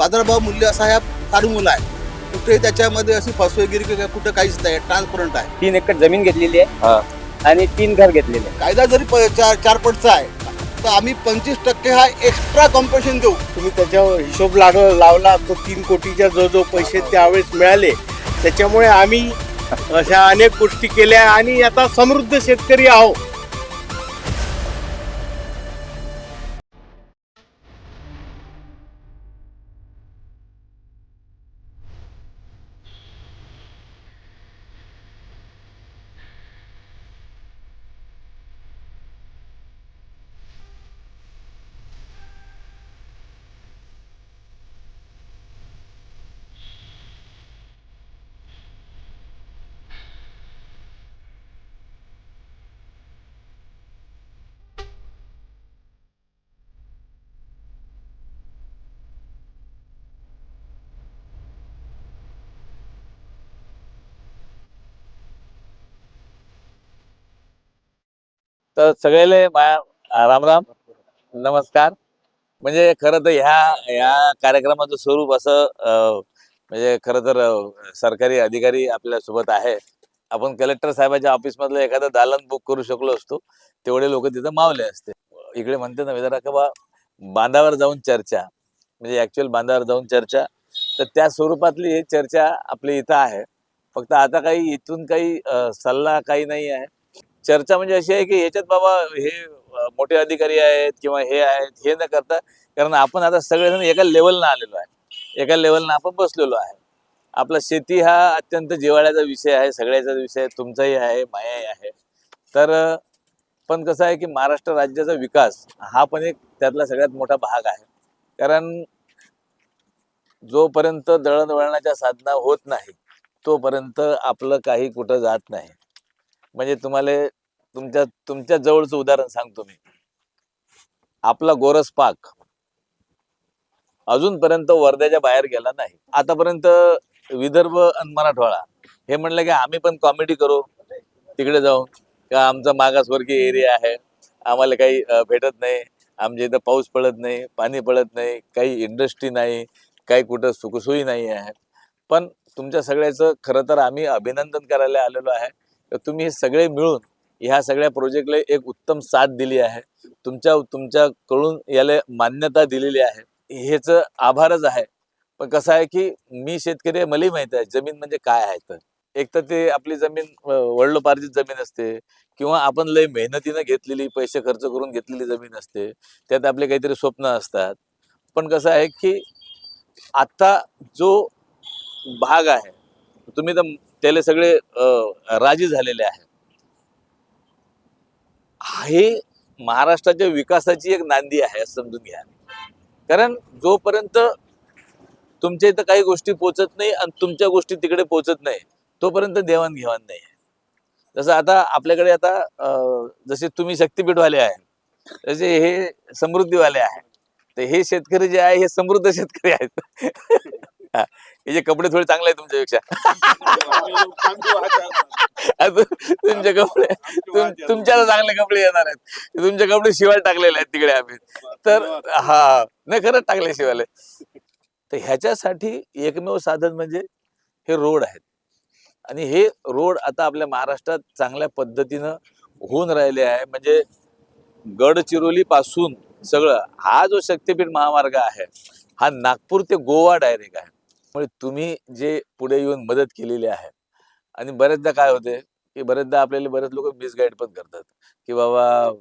बाजारभाव मूल्य असा ह्या फॉर्म्युला आहे. कुठे त्याच्यामध्ये अशी फसवेगिरी किंवा कुठं काहीच नाही, ट्रान्सपरंट आहे. 3 एकर जमीन घेतलेली आहे आणि 3 घर घेतलेले आहे. कायदा जरी चार पटचा आहे तर आम्ही 25% हा एक्स्ट्रा कॉम्पेन्सेशन देऊ. तुम्ही त्याच्यावर हिशोब लावला तो 3 कोटीच्या जो पैसे त्यावेळेस मिळाले, त्याच्यामुळे आम्ही अशा अनेक गोष्टी केल्या आणि आता समृद्ध शेतकरी आहोत. तर सगळेले राम राम नमस्कार. म्हणजे खरं तर ह्या कार्यक्रमाचं स्वरूप असं म्हणजे खरं तर सरकारी अधिकारी आपल्या सोबत आहे. आपण कलेक्टर साहेबाच्या ऑफिस मधलं एखादं दालन बुक करू शकलो असतो, तेवढे लोक तिथं मावले असते. इकडे म्हणते ना जरा का बा बांधावर जाऊन चर्चा, म्हणजे ऍक्च्युअल बांधावर जाऊन चर्चा, तर त्या स्वरूपातली ही चर्चा आपली इथं आहे. फक्त आता काही इथून काही सल्ला काही नाही आहे. चर्चा म्हणजे अशी आहे की याच्यात बाबा हे मोठे अधिकारी आहेत किंवा हे आहेत हे न करता, कारण आपण आता सगळेजण एका लेवलला आलेलो आहे, एका लेवलला आपण बसलेलो आहे. आपला शेती हा अत्यंत जिव्हाळ्याचा विषय आहे, सगळ्याचा विषय, तुमचाही आहे, मायाही आहे. तर पण कसं आहे की महाराष्ट्र राज्याचा विकास हा पण एक त्यातला सगळ्यात मोठा भाग आहे. कारण जोपर्यंत दळणवळणाच्या साधना होत नाही तोपर्यंत आपलं काही कुठं जात नाही. म्हणजे तुम्हाला तुमच्या जवळचं उदाहरण सांगतो मी. आपला गोरस पाक अजूनपर्यंत वर्ध्याच्या बाहेर गेला नाही. आतापर्यंत विदर्भ आणि मराठवाडा हे म्हणलं की आम्ही पण कॉमेडी करू तिकडे जाऊन, का आमचा मागासवर्गीय एरिया आहे, आम्हाला काही भेटत नाही, आमच्या इथं पाऊस पडत नाही, पाणी पडत नाही, काही इंडस्ट्री नाही, काही कुठं सुखसोयी नाही आहे. पण तुमच्या सगळ्याचं खरं तर आम्ही अभिनंदन करायला आलेलो आहे. तर तुम्ही सगळे मिळून ह्या सगळ्या प्रोजेक्टला एक उत्तम साथ दिली आहे, तुमच्याकडून याला मान्यता दिलेली आहे, ह्याच आभारच आहे. पण कसं आहे की मी शेतकरी आहे, मलाही माहित आहे जमीन म्हणजे काय आहे. तर एक तर ते आपली जमीन वडिलोपार्जित जमीन असते, किंवा आपण लय मेहनतीनं घेतलेली, पैसे खर्च करून घेतलेली जमीन असते, त्यात आपले काहीतरी स्वप्न असतात. पण कसं आहे की आता जो भाग आहे तुम्ही तर त्याला सगळे राजी झालेले आहे. हे महाराष्ट्राच्या विकासाची एक नांदी आहे असं समजून घ्या. कारण जोपर्यंत तुमच्या इथं काही गोष्टी पोचत नाही आणि तुमच्या गोष्टी तिकडे पोचत नाही तोपर्यंत देवाणघेवाण नाही. जसं आता आपल्याकडे आता जसे तुम्ही शक्तीपीठवाले आहे, तसे हे समृद्धीवाले आहे. तर हे शेतकरी जे आहे हे समृद्ध शेतकरी आहेत. हे जे कपडे थोडे चांगले आहेत तुमच्यापेक्षा. तुमचे कपडे तुमच्याला चांगले कपडे येणार आहेत, तुमचे कपडे शिवायला टाकलेले आहेत तिकडे आम्ही. तर हा नाही, खरंच टाकले शिवायला. तर ह्याच्यासाठी एकमेव साधन म्हणजे हे रोड आहेत. आणि हे रोड आता आपल्या महाराष्ट्रात चांगल्या पद्धतीनं होऊन राहिले आहे. म्हणजे गडचिरोली पासून सगळं हा जो शक्तीपीठ महामार्ग आहे हा नागपूर ते गोवा डायरेक्ट आहे. त्यामुळे तुम्ही जे पुढे येऊन मदत केलेली आहे, आणि बरेचदा काय होते की बरेचदा आपल्याला बरेच लोक मिसगाईड पण करतात की बाबा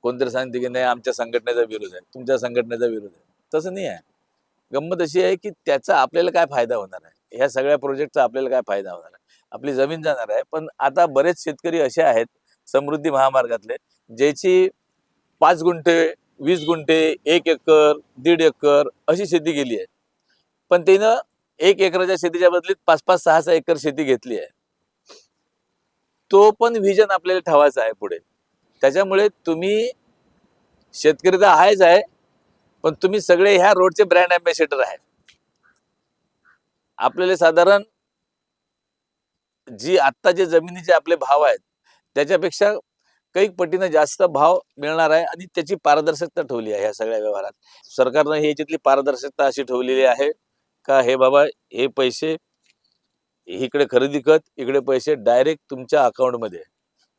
कोणतरी सांगते की नाही आमच्या संघटनेचा विरोध आहे, तुमच्या संघटनेचा विरोध आहे. तसं नाही आहे. गंमत अशी आहे की त्याचा आपल्याला काय फायदा होणार आहे, ह्या सगळ्या प्रोजेक्टचा आपल्याला काय फायदा होणार आहे, आपली जमीन जाणार आहे. पण आता बरेच शेतकरी असे आहेत समृद्धी महामार्गातले ज्याची 5 गुंठे 20 गुंठे 1 एकर 1.5 एकर अशी शेती केली आहे. पण त्यानं 1 एकराच्या शेतीच्या बदलीत 5-5 6-6 एकर शेती घेतली आहे. तो पण व्हिजन आपल्याला ठेवायचा आहे पुढे. त्याच्यामुळे तुम्ही शेतकरी तर आहेच आहे, पण तुम्ही सगळे ह्या रोडचे ब्रँड अँबॅसेडर आहे. आपल्याला साधारण जी आत्ताचे जमिनीचे आपले भाव आहेत त्याच्यापेक्षा कैक पटीनं जास्त भाव मिळणार आहे आणि त्याची पारदर्शकता ठेवली आहे ह्या सगळ्या व्यवहारात. सरकारनं ही याच्यातली पारदर्शकता अशी ठेवलेली आहे का हे बाबा हे पैसे इकडे खरेदी खत, इकडे पैसे डायरेक्ट तुमच्या अकाउंटमध्ये,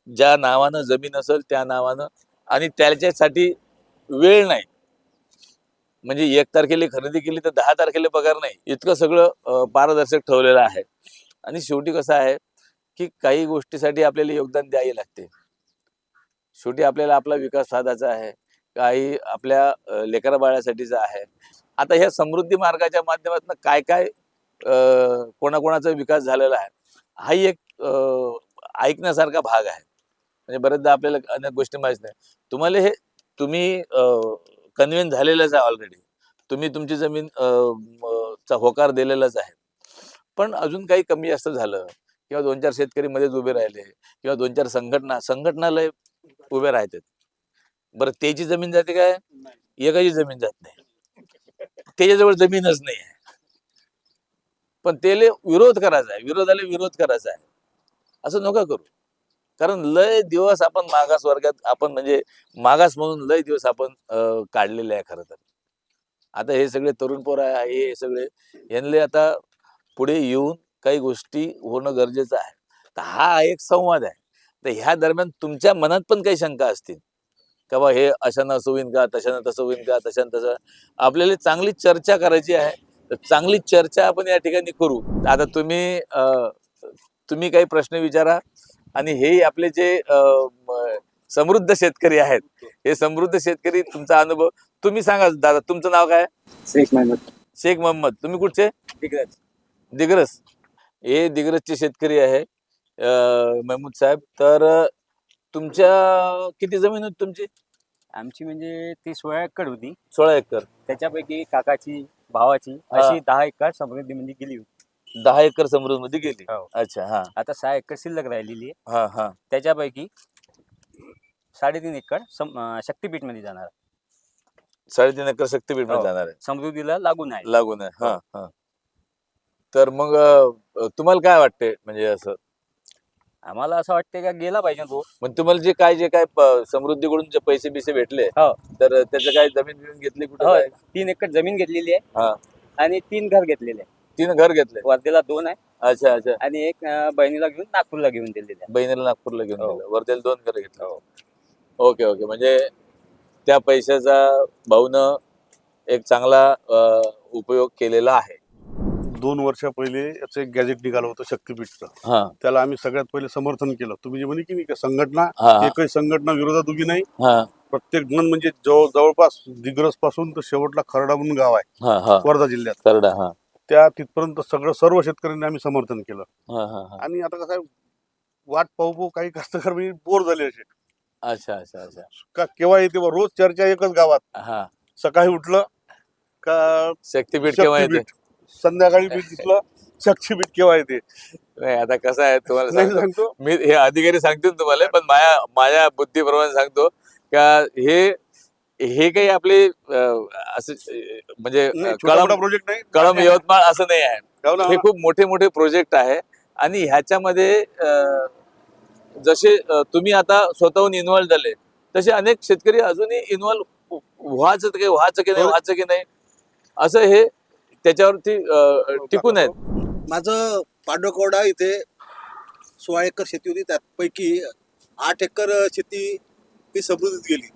ज्या नावानं जमीन असेल त्या नावानं, आणि त्याच्यासाठी वेळ नाही. म्हणजे 1 तारखेला खरेदी केली तर 10 तारखेला पगार नाही, इतकं सगळं पारदर्शक ठेवलेलं आहे. आणि शेवटी कसं आहे की काही गोष्टीसाठी आपल्याला योगदान द्यावे लागते. शेवटी आपल्याला आपला विकास साधायचा आहे, काही आपल्या लेकरा बाळासाठीचा आहे. आता ह्या समृद्धी मार्गाच्या माध्यमातून काय काय कोणाकोणाचा विकास झालेला आहे हाही एक ऐकण्यासारखा भाग आहे. म्हणजे बरेचदा आपल्याला अनेक गोष्टी माहीत नाही. तुम्हाला हे तुम्ही कन्व्हिन्स झालेलंच आहे ऑलरेडी, तुम्ही तुमची जमीन चा होकार दिलेलाच आहे. पण अजून काही कमी जास्त झालं किंवा 2-4 शेतकरी मध्येच उभे राहिले किंवा 2-4 संघटनाला उभे राहतात, बरं त्याची जमीन जाते काय? एकाची जमीन जात नाही, त्याच्याजवळ जमीनच नाही आहे. पण त्याला विरोध करायचा आहे, विरोधाला विरोध करायचा आहे, असं नका करू. कारण लय दिवस आपण मागास वर्गात, आपण म्हणजे मागास म्हणून लय दिवस आपण काढलेले आहे खरं तर. आता हे सगळे तरुण पोरं आहे, हे सगळे यांना आता पुढे येऊन काही गोष्टी होणं गरजेचं आहे. तर हा एक संवाद आहे. तर ह्या दरम्यान तुमच्या मनात पण काही शंका असतील का बा हे अशानं असं होईन का, तशानं तसं होईन का, तशानं तसं, आपल्याला चांगली चर्चा करायची आहे. तर चांगली चर्चा आपण या ठिकाणी करू. आता तुम्ही काही प्रश्न विचारा आणि हे आपले जे समृद्ध शेतकरी आहेत, हे समृद्ध शेतकरी तुमचा अनुभव तुम्ही सांगा. दादा तुमचं नाव काय? शेख महमूद. शेख मोहम्मद. तुम्ही कुठचे? दिग्रस. हे दिग्रसचे शेतकरी आहे महमूद साहेब. तर तुमच्या किती जमीन होती तुमची? आमची म्हणजे ती 16 एकर होती. 16 एकर. त्याच्यापैकी काकाची, भावाची अशी 10 एकर समृद्धीमध्ये गेली होती. 10 एकर समृद्धीमध्ये गेली. हो. अच्छा. हा आता 6 एकर शिल्लक राहिलेली आहे. हा हा. त्याच्यापैकी 3.5 एकर शक्तीपीठ मध्ये जाणार, 3.5 एकर शक्तीपीठ मध्ये हो. जाणार आहे, समृद्धीला लागून आहे. लागून आहे. हा हा. तर मग तुम्हाला काय वाटते, म्हणजे असं आम्हाला असं वाटते का गेला पाहिजे तो. मग तुम्हाला जे काय समृद्धीकडून जे पैसे बिसे भेटले, हो. तर त्याचं काय जमीन बिमीन घेतली कुठे? हो, 3 एकर जमीन घेतलेली आहे. हा. आणि 3 घर घेतलेले आहे. 3 घर घेतले. वर्धेला 2 आहे. अच्छा अच्छा. आणि एक बहिणीला घेऊन नागपूरला घेऊन दिलेले आहे. बहिणीला नागपूरला घेऊन हो. दिलं, वर्धेला 2 घर घेतले. हो. Okay okay. म्हणजे त्या पैशाचा भाऊनं एक चांगला उपयोग केलेला आहे. 2 वर्ष पहिले याचं एक गॅजेट निघालं होतं शक्तीपीठचं. हा त्याला आम्ही सगळ्यात पहिले समर्थन केलं. तुम्ही जे म्हणे की नाही का संघटना, हा एकही संघटना विरोधात उभी नाही. हा प्रत्येक जण म्हणजे जवळपास दिग्रस पासून तर शेवटला खरडा म्हणून गाव आहे हा हा. वर्धा जिल्ह्यात, करडा. हा त्या तिथपर्यंत सर्व शेतकऱ्यांनी आम्ही समर्थन केलं. हा हा हा. आणि आता कसं आहे, वाट पाहू काही कास्तकार म्हणजे बोर झाले असे अच्छा अच्छा अच्छा. का केव्हा येते बा, रोज चर्चा एकच गावात. हा. सकाळी उठलं का शक्तीपीठ केव्हा येते? शक्तीपीठ, संध्याकाळी बीट दिसलं शक्तीपीठ केव्हा येते. नाही आता कसं आहे तुम्हाला नाही सांगतो, सांगतो मी हे अधिकारी सांगतील तुम्हाला, पण माझ्या बुद्धीप्रमाणे सांगतो का हे काही आपले असं म्हणजे नाही, छोटा मोठा प्रोजेक्ट नाही. कळम यवतमाळ असं नाही आहे. हो ना, हो हे ना. खूप मोठे मोठे प्रोजेक्ट आहे. आणि ह्याच्यामध्ये जसे तुम्ही आता स्वतःहून इन्व्हॉल्व झाले, तसे अनेक शेतकरी अजूनही इन्व्हॉल्व व्हायचं की नाही असं हे त्याच्यावरती टिकून आहेत. माझं पांडवकवडा इथे 16 एकर शेती होती, त्यापैकी 8 एकर शेती ही समृद्धीत गेली.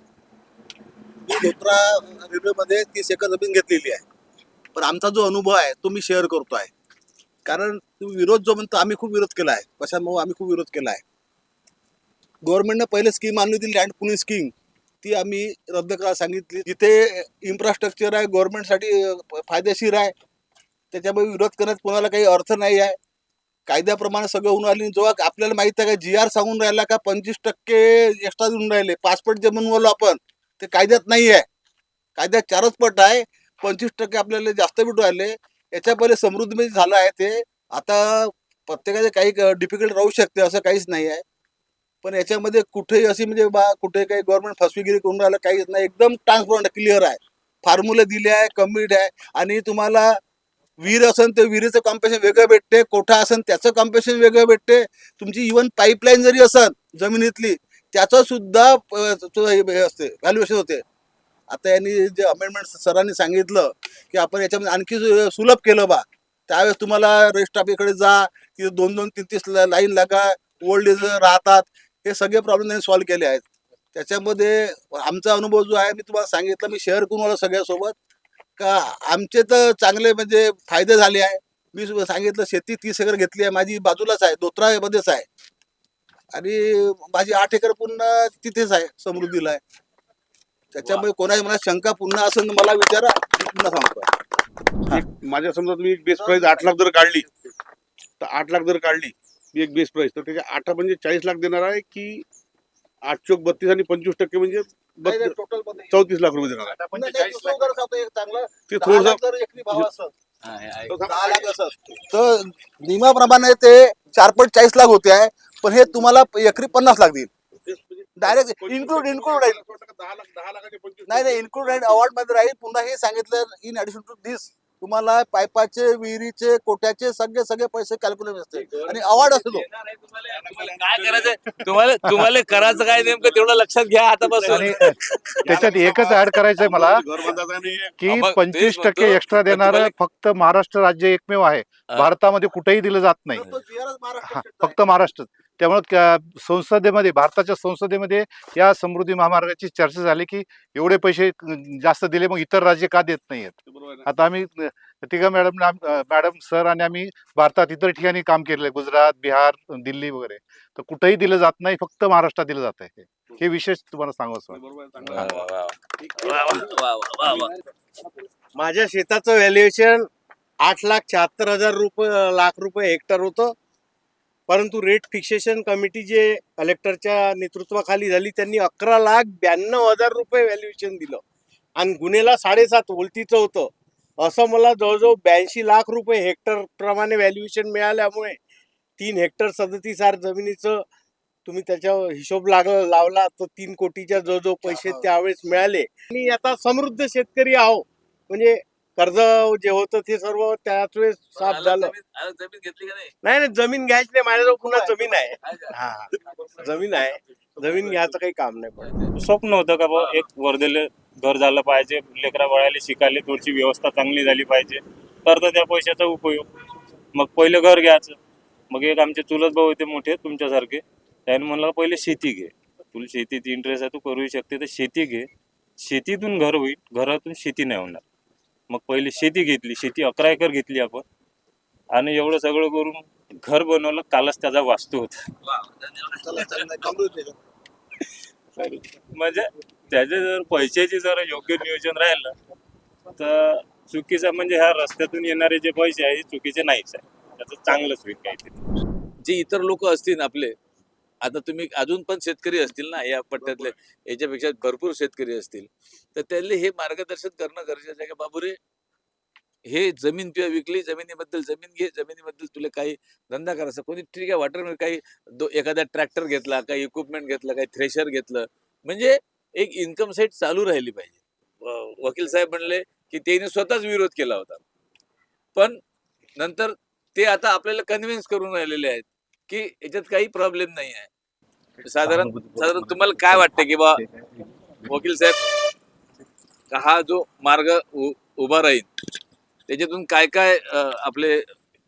मी धोत्रा रेल्वेमध्ये 30 एकर जमीन घेतलेली आहे. पण आमचा जो अनुभव आहे तो मी शेअर करतो आहे. कारण तुम्ही विरोध जो म्हणतो, आम्ही खूप विरोध केला आहे. कशामुळे आम्ही खूप विरोध केला आहे? गव्हर्नमेंटने पहिले स्कीम आणली होती लँड पुलिंग स्कीम, ती आम्ही रद्द करायला सांगितली. जिथे इन्फ्रास्ट्रक्चर आहे गव्हर्नमेंटसाठी फायदेशीर आहे, त्याच्यामुळे विरोध करण्यात कोणाला काही अर्थ नाही आहे. कायद्याप्रमाणे सगळं होऊन राहिले. जेव्हा आपल्याला माहित आहे का GR सांगून राहिला का 25% एक्स्ट्रा देऊन राहिले, 5 पट जे म्हणून आपण, ते कायद्यात नाही आहे. कायद्यात 4च पट आहे, 25% आपल्याला जास्त भेटू राहिले. याच्या पहिले समृद्धीमध्ये झालं आहे ते. आता प्रत्येकाचे काही डिफिकल्ट राहू शकते, असं काहीच नाही आहे. पण याच्यामध्ये कुठेही अशी म्हणजे कुठे काही गव्हर्नमेंट फसवेगिरी करून राहिलं काहीच नाही. एकदम ट्रान्सपरंट क्लिअर आहे. फॉर्म्युले दिले आहे, कम्प्लीट आहे. आणि तुम्हाला विहीर असेल तर विहिरीचं कॉम्पेन्सेशन वेगळं भेटते, कोठा असेल त्याचं कॉम्पेन्सेशन वेगळं भेटते. तुमची इव्हन पाईपलाईन जरी असेल जमिनीतली, त्याचं सुद्धा हे असते व्हॅल्युएशन होते. आता यांनी जे अमेंडमेंट सरांनी सांगितलं की आपण याच्यामध्ये आणखी सुलभ केलं बा, त्यावेळेस तुम्हाला रजिस्टर ऑफिसकडे जा, तिथे 2-2, 3-3 लाईन लागा, ओल्ड एज राहतात, हे सगळे प्रॉब्लेम त्यांनी सॉल्व्ह केले आहेत. त्याच्यामध्ये आमचा अनुभव जो आहे मी तुम्हाला सांगितलं, मी शेअर करून आलो सगळ्यासोबत का आमचे तर चांगले म्हणजे फायदे झाले आहे. मी सांगितलं शेती 30 एकर घेतली आहे, माझी बाजूलाच आहे, धोत्रामध्येच आहे, आणि माझी 8 एकर पुन्हा तिथेच आहे, समृद्धीला आहे. त्याच्यामुळे कोणाच्या मनात शंका पुन्हा असेल तर मला विचारा, मी पुन्हा सांगतो. माझ्या समजा तुम्ही एक बेस प्राइस 8 लाख जर काढली, तर 8 लाख जर काढली मी एक बेस प्राइस, तर त्याच्या 8 म्हणजे 40 लाख देणार आहे की 8 चोक 32 आणि 25% म्हणजे टोटल 34 लाख रुपये देणार आहे. ते थोडंसं 10 लाख असं तर नियमाप्रमाणे ते 4.40 लाख होते आहे, पण हे तुम्हाला एकरी 50 लाख देईल डायरेक्ट इन्क्लूड राहील. 10 लाखाचे 25 नाही इन्क्लूड राहील, अवॉर्ड मध्ये राहील. पुन्हा हे सांगितलं इन ऍडिशन टू दिस तुम्हाला पाईपाचे, विहिरीचे, कोट्याचे सगळे पैसे कॅल्क्युलेट असते आणि अवॉर्ड असतो. काय करायचं तुम्हाला करायचं काय नेमकं तेवढं लक्षात घ्या आतापासून. आणि त्याच्यात एकच ऍड करायचंय मला घर बांधायचं नाही की मग तेच 25% म्हणतो. एक्स्ट्रा देणारं तुम्हाला- फक्त महाराष्ट्र राज्य एकमेव आहे. भारतामध्ये कुठेही दिलं जात नाही, फक्त महाराष्ट्र. त्यामुळे संसदेमध्ये, भारताच्या संसदेमध्ये या समृद्धी महामार्गाची चर्चा झाली की एवढे पैसे जास्त दिले, मग इतर राज्य का देत नाहीयेत. आता आम्ही तिघा मॅडम सर आणि आम्ही भारतात इतर ठिकाणी काम केलेलं आहे, गुजरात, बिहार, दिल्ली वगैरे, तर कुठेही दिलं जात नाही, फक्त महाराष्ट्रात दिलं जात आहे. हे विशेष तुम्हाला सांगायचं वाटतं. वा, वा, वा. वा, वा, वा, वा, वा. माझ्या शेताचं व्हॅल्युएशन 8,76,000 लाख रुपये हेक्टर होतं. परंतु रेट फिक्सेशन कमिटी जे कलेक्टरच्या नेतृत्वाखाली झाली त्यांनी 11,92,000 रुपये व्हॅल्युएशन दिलं आणि गुन्हेला 7.5 ओलतीचं होतं. असं मला जवळजवळ 82 लाख रुपये हेक्टर प्रमाणे व्हॅल्युएशन मिळाल्यामुळे 3 हेक्टर 37 जमिनीचं तुम्ही त्याच्या हिशोब लावला तर 3 कोटीच्या जवळजवळ पैसे त्यावेळेस मिळाले. आणि आता समृद्ध शेतकरी आहो, म्हणजे कर्ज जे होतं ते सर्व त्याच वेळेस साफ झालं. जमीन घेतली का नाही? नाही जमीन घ्यायची नाही, माझ्याजवळ पुन्हा जमीन आहे. हा जमीन आहे, जमीन घ्यायचं काही काम नाही पडत. स्वप्न होतं का बा एक वर्धेले घर झालं पाहिजे, लेकरा बाळाले शिकायला थोडीशी व्यवस्था चांगली झाली पाहिजे, तर त्या पैशाचा उपयोग. मग पहिलं घर घ्यायचं. मग एक आमचे चुलत भाऊ होते मोठे तुमच्यासारखे, त्याने म्हणलं पहिले शेती घे, तुला शेतीत इंटरेस्ट आहे, तू करू शकते तर शेती घे, शेतीतून घर होईल, घरातून शेती नाही होणार. मग पहिली शेती घेतली, शेती 11 एकर घेतली आपण, आणि एवढं सगळं करून घर बनवलं. कालच त्याचा वास्तू होता. म्हणजे त्याचे जर पैशाची जर योग्य नियोजन राहिलं तर चुकीचं, म्हणजे ह्या रस्त्यातून येणारे जे पैसे आहे चुकीचे नाहीच आहे, त्याचं चांगलंच होईल काहीतरी. जे इतर लोक असतील आपले, आता तुम्ही अजून पण शेतकरी असतील ना या पट्ट्यातले, याच्यापेक्षा भरपूर शेतकरी असतील, तर त्यांनी हे मार्गदर्शन करणं गरजेचं आहे की बाबू रे, हे जमीन तुला विकली, जमिनीबद्दल जमीन घे, जमिनीबद्दल तुला काही धंदा करायचा. कोणी ठीक आहे वाटर काही एखादा ट्रॅक्टर घेतला, काही इक्विपमेंट घेतलं, काही थ्रेशर घेतलं, म्हणजे एक इन्कम सेट चालू राहिली पाहिजे. वकील साहेब म्हणले की त्याने स्वतःच विरोध केला होता, पण नंतर ते आता आपल्याला कन्व्हिन्स करून राहिलेले आहेत की याच्यात काही प्रॉब्लेम नाही आहे. साधारण तुम्हाला काय वाटतं की बा वकील साहेब, हा जो मार्ग उभा राहील त्याच्यातून काय काय आपले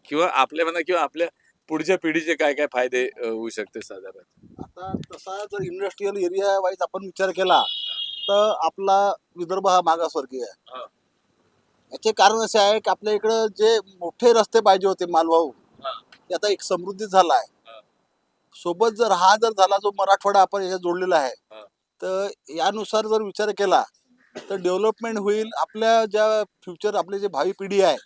किंवा आपल्या म्हणा किंवा आपल्या पुढच्या पिढीचे काय काय फायदे होऊ शकते साधारण? आता तसा जर इंडस्ट्रियल एरिया वाईज आपण विचार केला तर आपला विदर्भ हा मागासवर्गीय आहे. याचे कारण असे आहे की आपल्या इकडं जे मोठे रस्ते पाहिजे होते मालवाहू, ते आता एक समृद्धी झाला आहे. सोबत जर हा जर झाला जो मराठवाडा आपण याच्यात जोडलेला आहे, तर यानुसार जर विचार केला तर डेव्हलपमेंट होईल. आपल्या ज्या फ्युचर आपले जे भावी पिढी आहे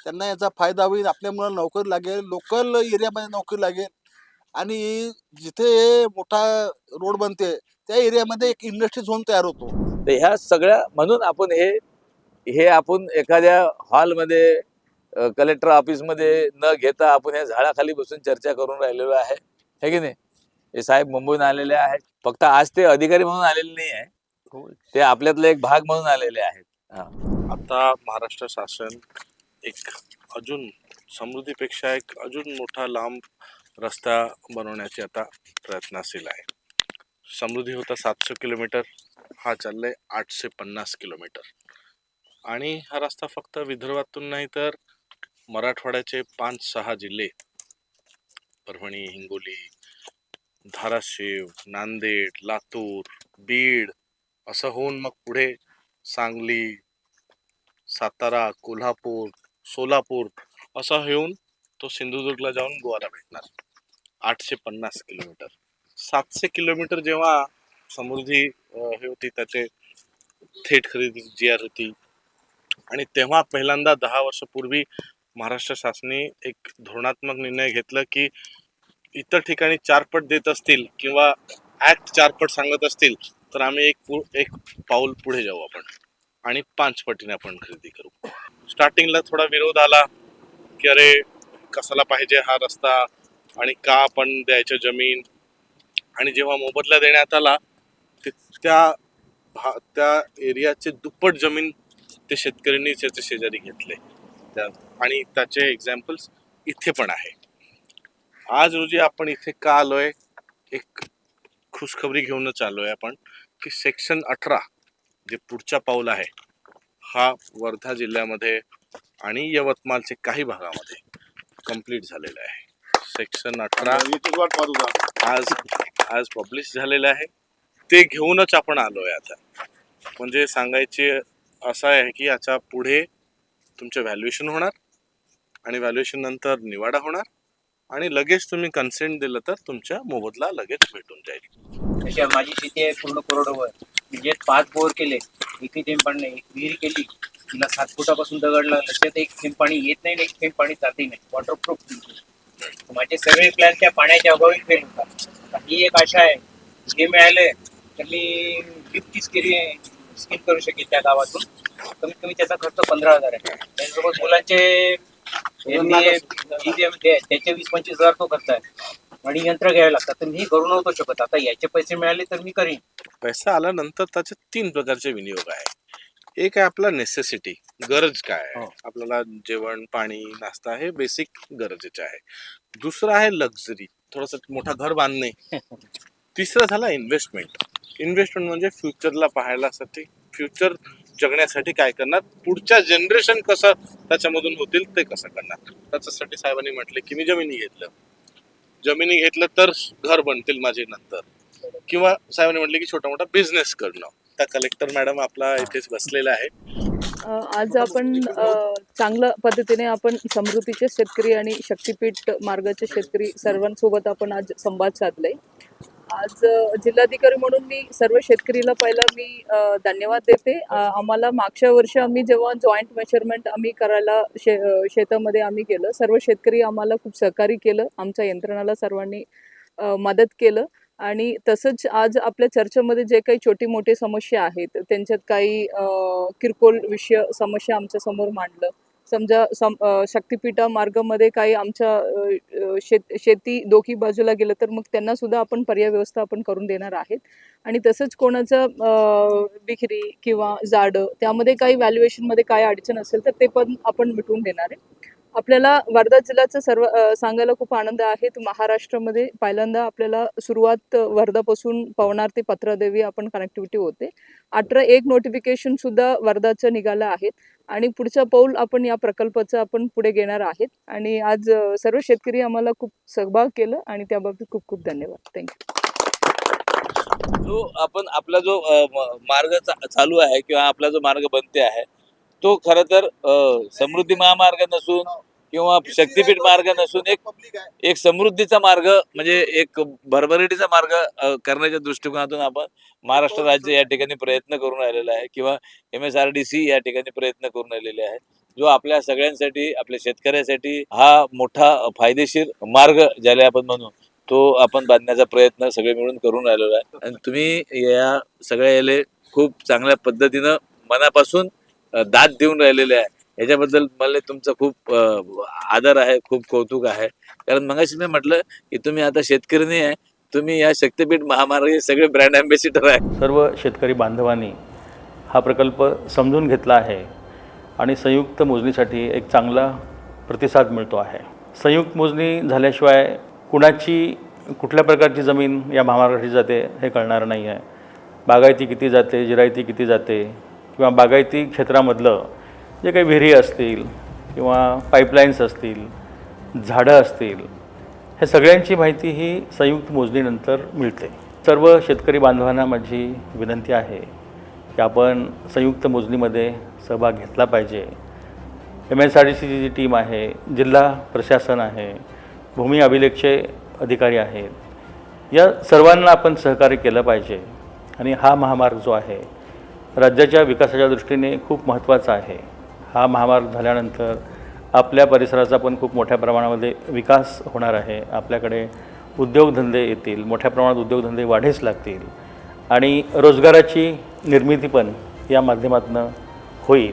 त्यांना याचा फायदा होईल. आपल्या मुलांना नोकरी लागेल, लोकल एरियामध्ये नोकरी लागेल, आणि जिथे मोठा रोड बनते त्या एरियामध्ये एक इंडस्ट्री झोन तयार होतो. तर ह्या सगळ्या म्हणून आपण हे आपण एखाद्या हॉलमध्ये, कलेक्टर ऑफिसमध्ये न घेता आपण या झाडाखाली बसून चर्चा करून राहिलेलो आहे, है की नाही? हे साहेब मुंबईहून आलेले आहेत, फक्त आज ते अधिकारी म्हणून आलेले नाही आहे, ते आपल्यातला एक भाग म्हणून आलेले आहेत. आता महाराष्ट्र शासन एक अजून समृद्धीपेक्षा एक अजून मोठा लांब रस्ता बनवण्याचे आता प्रयत्नशील आहे. समृद्धी होता 700 किलोमीटर, हा चाललाय 850 किलोमीटर. आणि हा रस्ता फक्त विदर्भातून नाही तर मराठवाड्याचे 5-6 जिल्हे, परभणी, हिंगोली, धाराशिव, नांदेड, लातूर, बीड असं होऊन मग पुढे सांगली, सातारा, कोल्हापूर, सोलापूर असं येऊन तो सिंधुदुर्गला जाऊन गोवाला भेटणार. 850 किलोमीटर. 700 किलोमीटर जेव्हा समृद्धी हे होती, त्याचे थेट खरेदी GR होती. आणि तेव्हा पहिल्यांदा 10 वर्षापूर्वी महाराष्ट्र शासनाने एक धोरणात्मक निर्णय घेतला की इतर ठिकाणी 4 पट देत असतील किंवा ऍक्ट 4 पट सांगत असतील तर आम्ही एक पाऊल पुढे जाऊ आपण आणि 5 पटीने आपण खरेदी करू. स्टार्टिंगला थोडा विरोध आला की अरे कसाला पाहिजे हा रस्ता आणि का आपण द्यायचं जमीन. आणि जेव्हा मोबदला देण्यात आला त्या एरियाचे दुप्पट जमीन ते शेतकऱ्यांनी त्याचे शेजारी घेतले आणि त्याचे एक्झाम्पल्स इथे पण आहे. आज रोजी आपण इथे का आलोय, एक खुशखबरी घेऊनच आलोय आपण की सेक्शन 18 जे पुढचा पाऊल आहे हा वर्धा जिल्ह्यामध्ये आणि यवतमाळचे काही भागामध्ये कंप्लीट झालेला आहे. सेक्शन 18 आज पब्लिश झालेलं आहे. ते घेऊनच आपण आलोय आता. म्हणजे सांगायचे असं आहे की याच्या पुढे तुमचे व्हॅल्युएशन होणार आणि व्हॅल्युएशन नंतर निवाडा होणार आणि लगेच तुम्ही कन्सेंट दिलं तर तुमच्या मोबदला लगेच भेटून जाईल. अशा माझी शेती आहे पूर्ण कोरडवाहू. म्हणजे 5 बोर केले, एकही थेंब पाणी नाही. एक विहीर केली, तिला 7 फुटापासून दगड लागलं, त्यात एक थेंब पाणी येत नाही, एक थेंब पाणी जातही नाही. वॉटरप्रूफ. माझे सगळे प्लॅन त्या पाण्याच्या अभावी फेल होतात. ही एक आशा आहे, हे मिळाले तर मी लिफ्ट स्कीम करू शकेल त्या गावातून. कमीत कमी त्याचा खर्च 15,000 आहे. त्याच्यासोबत मुलांचे त्याचे 20-25 हजार तो खर्च आहे आणि यंत्र घ्यावे लागतात. तर मी करू नव्हतो शकत. आता याचे पैसे मिळाले तर मी करीन. पैसा आल्यानंतर त्याचे 3 प्रकारचे विनियोग आहे. एक आहे आपला नेसेसिटी, गरज काय आहे, आपल्याला जेवण पाणी नाश्ता हे बेसिक गरजेचे आहे. दुसरं आहे लक्झरी, थोडस मोठा घर बांधणे. तिसरं झाला इन्व्हेस्टमेंट. इन्व्हेस्टमेंट म्हणजे फ्युचरला पाहायलासाठी, फ्युचर जगण्यासाठी काय करणार, पुढच्या जनरेशन कसं त्याच्यामधून होतील ते कसं करणार. त्याच्यासाठी साहेबांनी म्हटले की मी जमिनी घेतलं तर घर बनतील माझे नंतर. किंवा साहेबांनी म्हटले की छोटा मोठा बिझनेस करणं. त्या कलेक्टर मॅडम आपला इथेच बसलेला आहे. आज आपण चांगल्या पद्धतीने आपण समृद्धीचे शेतकरी आणि शक्तीपीठ मार्गाचे शेतकरी सर्वांसोबत आपण आज संवाद साधलाय. आज जिल्हाधिकारी म्हणून मी सर्व शेतकरीला पहिला मी धन्यवाद देते. आम्हाला मागच्या वर्षी आम्ही जेव्हा जॉईंट मेजरमेंट आम्ही करायला शेतामध्ये आम्ही केलं, सर्व शेतकरी आम्हाला खूप सहकार्य केलं, आमच्या यंत्रणाला सर्वांनी मदत केलं. आणि तसंच आज आपल्या चर्चेमध्ये जे काही छोटी मोठी समस्या आहेत त्यांच्यात काही किरकोळ विषय समस्या आमच्या समोर मांडलं. समजा शक्तीपीठा मार्गामध्ये काही आमच्या शेती दोघी बाजूला गेलं तर मग त्यांना सुद्धा आपण पर्याय व्यवस्था आपण करून देणार आहेत. आणि तसंच कोणाचं विक्री किंवा जाडं त्यामध्ये काही व्हॅल्युएशनमध्ये काय अडचण असेल तर ते पण आपण मिटवून देणार आहे. आपल्याला वर्धा जिल्ह्याचा सर्व सांगायला खूप आनंद आहे. महाराष्ट्रामध्ये पहिल्यांदा आपल्याला सुरुवात वर्धापासून पवनार ते पत्रादेवी आपण कनेक्टिव्हिटी होते. 18 नोटिफिकेशन सुद्धा वर्धाचं निघालं आहेत आणि पुढचा पाऊल आपण या प्रकल्पाचं आपण पुढे घेणार आहेत. आणि आज सर्व शेतकरी आम्हाला खूप सहभाग केलं आणि त्याबाबतीत खूप खूप धन्यवाद. थँक्यू. आपला जो मार्ग चालू आहे किंवा आपला जो मार्ग बनते आहे तो खरं तर समृद्धी महामार्ग नसून किंवा शक्तीपीठ मार्ग नसून एक समृद्धीचा मार्ग म्हणजे एक भरभराटीचा मार्ग करण्याच्या दृष्टिकोनातून आपण महाराष्ट्र राज्य या ठिकाणी प्रयत्न करून राहिलेला आहे किंवा MSRDC या ठिकाणी प्रयत्न करून राहिलेले आहे, जो आपल्या सगळ्यांसाठी आपल्या शेतकऱ्यासाठी हा मोठा फायदेशीर मार्ग ज्याला आपण म्हणू तो आपण बांधण्याचा प्रयत्न सगळे मिळून करून राहिलेला आहे. आणि तुम्ही या सगळ्याला खूप चांगल्या पद्धतीनं मनापासून दाद देऊन राहिलेले आहे. याच्याबद्दल मला तुमचा खूप आदर आहे, खूप कौतुक आहे. कारण मगाशी मी म्हटलं की तुम्ही आता शेतकरी नाही आहे, तुम्ही या शक्तीपीठ महामार्गाचे सगळे ब्रँड अँबॅसिडर आहे. सर्व शेतकरी बांधवांनी हा प्रकल्प समजून घेतला आहे आणि संयुक्त मोजणीसाठी एक चांगला प्रतिसाद मिळतो आहे. संयुक्त मोजणी झाल्याशिवाय कुणाची कुठल्या प्रकारची जमीन या महामार्गासाठी जाते हे कळणार नाही आहे. बागायती किती जाते, जिरायती किती जाते, किंवा बागायती क्षेत्रामधलं जे काही विहिरी असतील किंवा पाईपलाईन्स असतील, झाडं असतील, हे सगळ्यांची माहिती ही संयुक्त मोजणीनंतर मिळते. सर्व शेतकरी बांधवांना माझी विनंती आहे की आपण संयुक्त मोजणीमध्ये सहभाग घेतला पाहिजे. MSRDCची जी टीम आहे, जिल्हा प्रशासन आहे, भूमी अभिलेखचे अधिकारी आहेत, या सर्वांना आपण सहकार्य केलं पाहिजे. आणि हा महामार्ग जो आहे राज्याच्या विकासाच्या दृष्टीने खूप महत्त्वाचा आहे. हा महामार्ग झाल्यानंतर आपल्या परिसराचा पण खूप मोठ्या प्रमाणामध्ये विकास होणार आहे. आपल्याकडे उद्योगधंदे येतील, मोठ्या प्रमाणात उद्योगधंदे वाढीस लागतील आणि रोजगाराची निर्मिती पण या माध्यमातून होईल.